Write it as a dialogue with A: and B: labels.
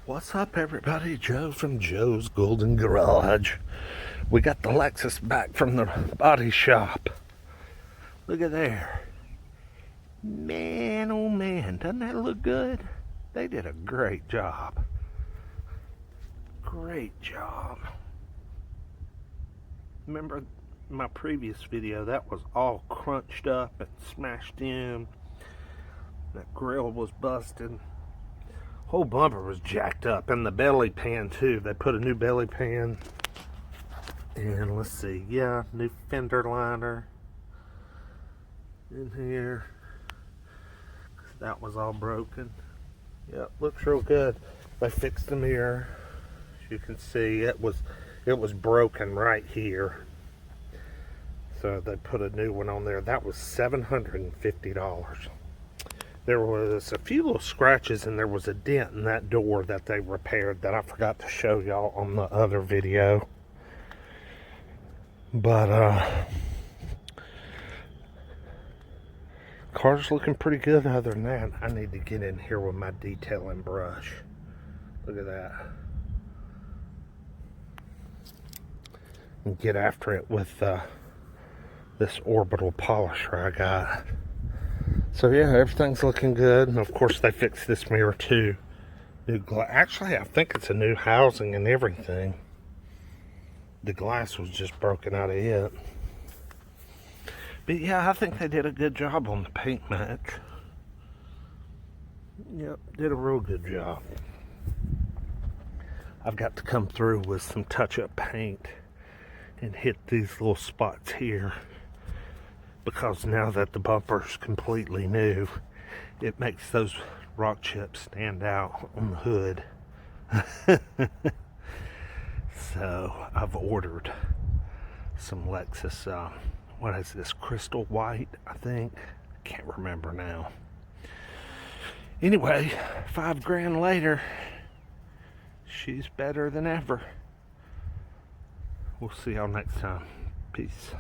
A: What's up, everybody? Joe from Joe's Golden Garage. We got the Lexus back from the body shop. Look at there. Man, oh man, doesn't that look good? They did a great job. Great job. Remember my previous video, that was all crunched up and smashed in. That grill was busted. Whole bumper was jacked up, and the belly pan too. They put a new belly pan, and let's see, yeah, new fender liner in here. That was all broken. Yep, looks real good. They fixed the mirror. As you can see, it was broken right here. So they put a new one on there. That was $750. There was a few little scratches, and there was a dent in that door that they repaired that I forgot to show y'all on the other video. But car's looking pretty good. Other than that, I need to get in here with my detailing brush. Look at that. And get after it with this orbital polisher I got. So yeah, everything's looking good, and of course they fixed this mirror too. Actually, I think it's a new housing and everything. The glass was just broken out of it. But yeah, I think they did a good job on the paint match. Yep, did a real good job. I've got to come through with some touch-up paint and hit these little spots here, because now that the bumper's completely new, it makes those rock chips stand out on the hood. So I've ordered some Lexus, what is this, crystal white, I think? I can't remember now. Anyway, $5 later, she's better than ever. We'll see y'all next time. Peace.